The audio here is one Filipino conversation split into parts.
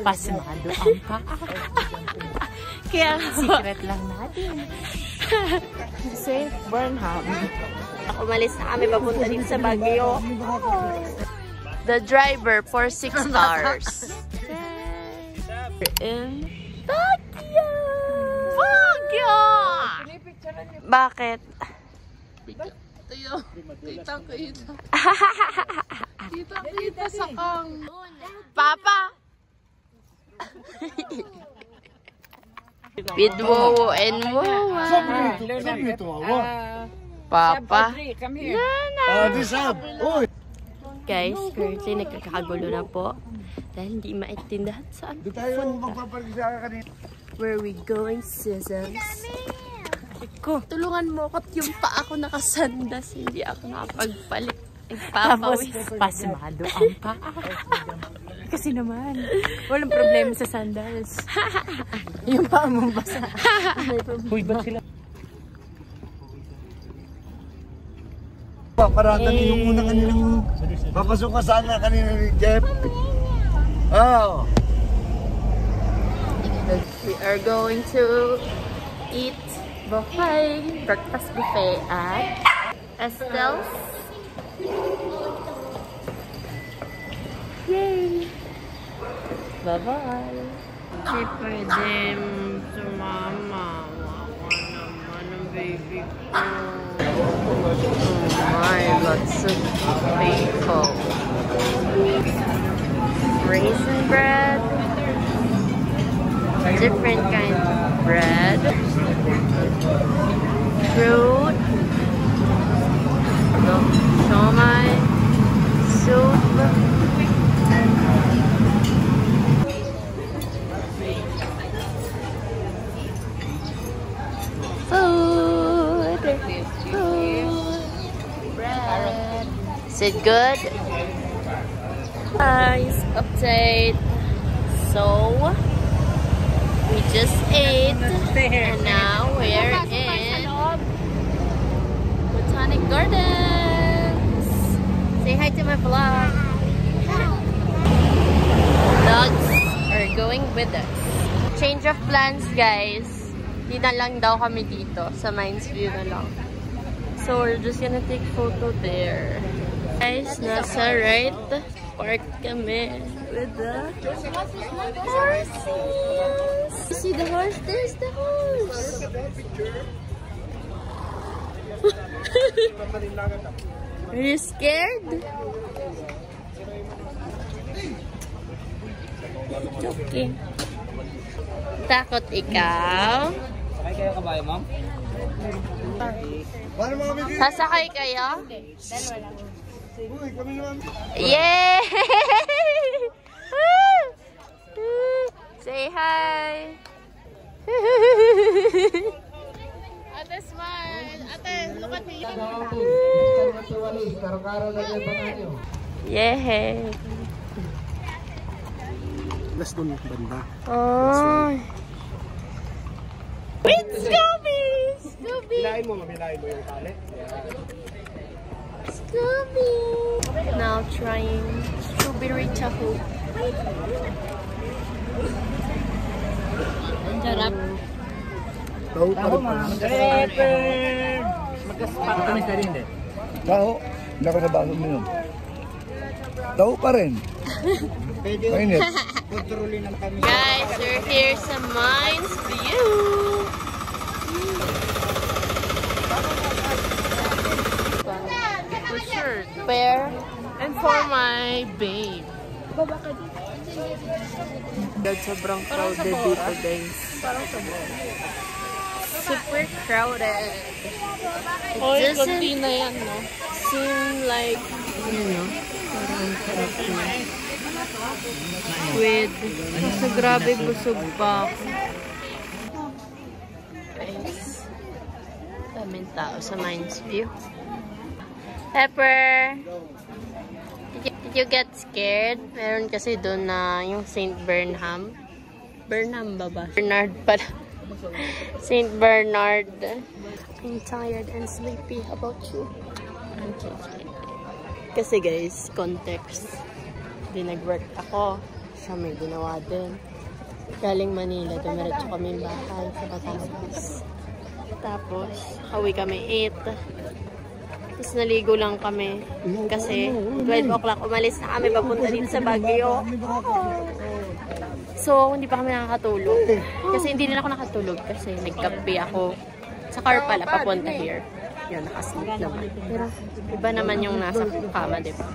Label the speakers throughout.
Speaker 1: pasmado ang paa. Kaya secret lang natin. St. Bernham.
Speaker 2: Umalis na kami papunta dito sa Baguio.
Speaker 1: The driver for 6 hours. In Baguio! Baguio! Bakit? Kita sa kang. Papa! With Wowo and Wowa. Papa. Guys, currently nagkakagulo na po. Dahil hindi maintindihan saan pupunta. Where we going, Susan? Tulungan mo ako yung pa ako nakasandas. Hindi ako nakapagpalit.
Speaker 3: Tapos, pasmado ang paa. Kasi naman, walang problema sa sandals. Yung paa mong basa.
Speaker 4: Uy, ba't sila?
Speaker 5: Paratan yung muna kanilang papasok ka sana kanina ni Jeff. Oh.
Speaker 1: We are going to eat buffet, breakfast buffet at Estelle's. Yay! Bye-bye! Hindi pwede sumama. Wawa naman ang baby ko. Oh my, lots of people. Raisin bread. Different kinds of bread. Fruit. Siomai. Soup. Food. Bread. Is it good? Guys, update. So, we just ate, and now we're in Botanic Gardens. Say hi to my vlog. Dogs are going with us. Change of plans, guys. Di na lang daw kami dito. Sa Mines View na lang. So, we're just gonna take photo there. Guys, nasa right park kami with the horses. You see the horse? There's the horse. Are you scared? Okay. Takot ikaw?
Speaker 4: Sakay kayo kabayo, ma'am?
Speaker 1: Sasakay kayo?
Speaker 5: Uy, kami naman.
Speaker 1: Yay! Say hi! Ate, smile! Ate, look at me! Yay!
Speaker 5: Last doon yung banda.
Speaker 1: Oh! Wait, Scooby! Scooby!
Speaker 5: Hilahin mo yung tali.
Speaker 1: Scooby! Now trying strawberry tahoe. Sarap.
Speaker 5: Taho pa rin.
Speaker 4: Ito may sarin din.
Speaker 5: Taho? Hindi ako nabasok mo yun. Taho pa rin. Mainit.
Speaker 1: Guys, we're here sa Mines View. For sure. Pair. And for my babe. Sobrang crowded dito, guys. Super crowded. It doesn't seem like, you know, parang sarap na. With, kasi grabe busog pa ako. Guys, daming tao sa Mines View. Pepper! Did you get scared? Meron kasi doon na yung St. Bernham. Bernham ba ba? Bernard pala. St. Bernard. I'm tired and sleepy. How about you? Okay. Kasi guys, context. Di nag-work ako. siya may ginawa din. Galing Manila, dumiretso kami bahay sa Batangas. Tapos, hawi kami 8. Tapos naligo lang kami. Kasi 12 o'clock umalis na kami papunta dito sa Baguio. So, hindi pa kami nakakatulog. Kasi hindi rin ako nakatulog kasi nagkape ako. Sa car pala, papunta here. Yun, nakasleep naman. Pero, iba naman yung nasa kama, diba?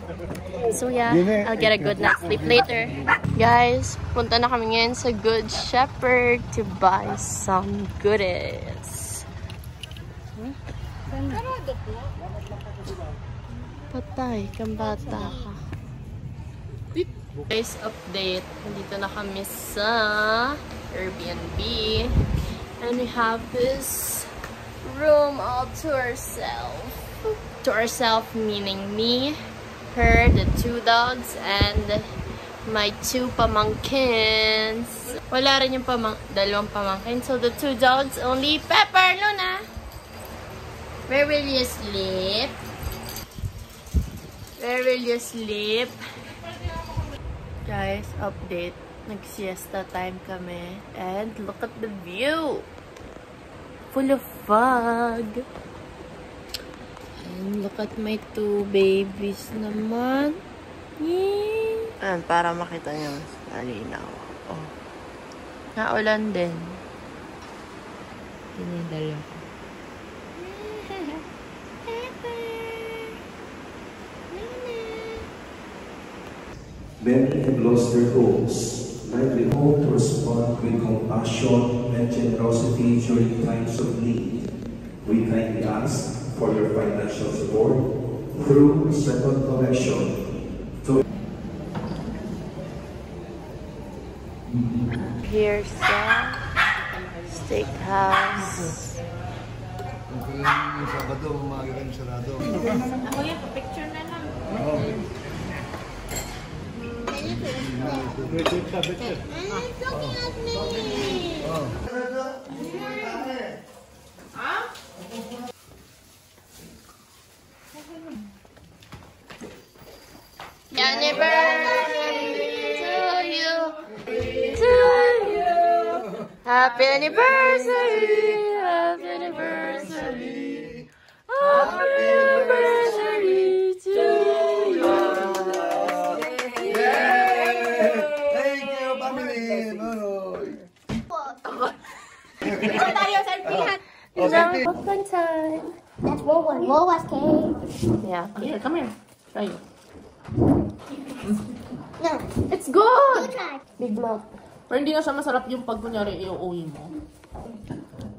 Speaker 1: So, yeah, I'll get a good night's sleep later. Guys, punta na kami ngayon sa Good Shepherd to buy some goodies. Patay, kang bata ka. Guys, update. Nandito na kami sa Airbnb. And we have this room all to ourselves. To ourselves meaning me, her, the 2 dogs, and my 2 pamangkins. Wala rin yung dalawang pamangkin. So the 2 dogs only. Pepper, Luna! Where will you sleep? Where will you sleep? Guys, update. Nag-siesta time kami. And look at the view! Full of fog. And look at my 2 babies naman. Yay! And para makita nyo mas malinaw. Oh. Naulan din. Pinindal ako.
Speaker 6: Many have lost their homes. Likely hope to respond with compassion and generosity during times of need. We kindly ask for your financial support through second collection.
Speaker 1: Here's the steakhouse.
Speaker 5: Yung Sabado, umaga kayo sarado.
Speaker 3: Ako yan, picture na lang.
Speaker 1: Happy anniversary! Happy anniversary! Happy anniversary to you!
Speaker 5: Thank you, family!
Speaker 1: Fun time!
Speaker 2: That's Woolworth. Woolworth cake.
Speaker 1: Yeah.
Speaker 3: Here, come here. Try it.
Speaker 2: No.
Speaker 1: It's good!
Speaker 2: You try.
Speaker 1: Big mouth.
Speaker 3: Pero hindi na siya masarap yung pag kunyari iuuwi mo.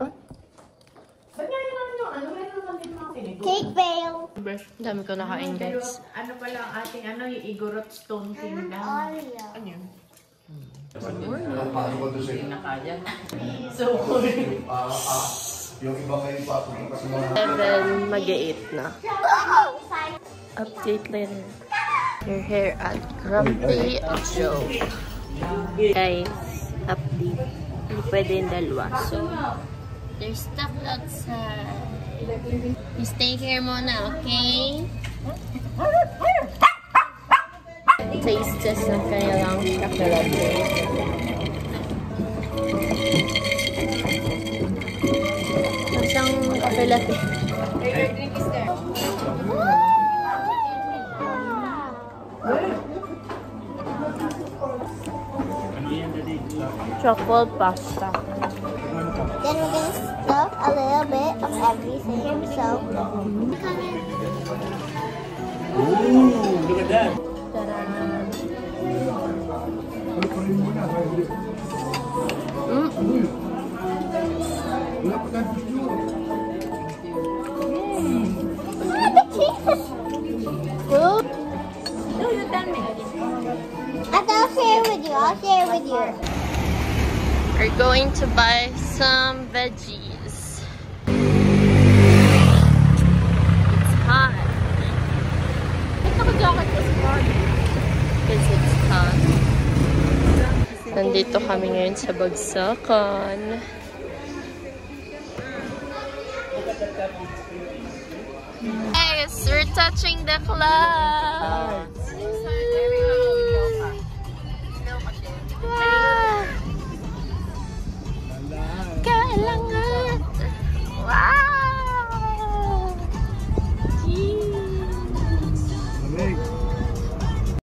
Speaker 3: Ba't nga yung ano? Meron naman din mga pinito.
Speaker 2: Cake bail.
Speaker 1: Ang dami ko nakain, guys.
Speaker 3: Ano pala ang ating yung Igorot Stone King lang.
Speaker 2: Oreo.
Speaker 3: Ano yun?
Speaker 5: Paano ba ito sa'yo?
Speaker 3: Nakaya. So,
Speaker 5: Yung iba kayo pa ako kasi mga
Speaker 1: 7, mag-8 na. Update later. You're here at Grumpy Joe. Guys, update. Hindi pwede yung dalawa. So, there's stuff outside. You stay here muna, okay? Taste test na kaya lang chocolate. Siyang kape latte. Your drink is there. Chocolate pasta.
Speaker 2: Then we're going to stuff a little bit of everything. So,
Speaker 4: Look at that.
Speaker 5: wala pa tayong picture.
Speaker 2: Good.
Speaker 3: no, you tell me.
Speaker 2: I'll share with you. I'll share with you.
Speaker 1: We're going to buy some veggies. It's hot. Because it's hot. Nandito kami ngayon sa Bagsakan. Guys, we're touching the clouds. Wow!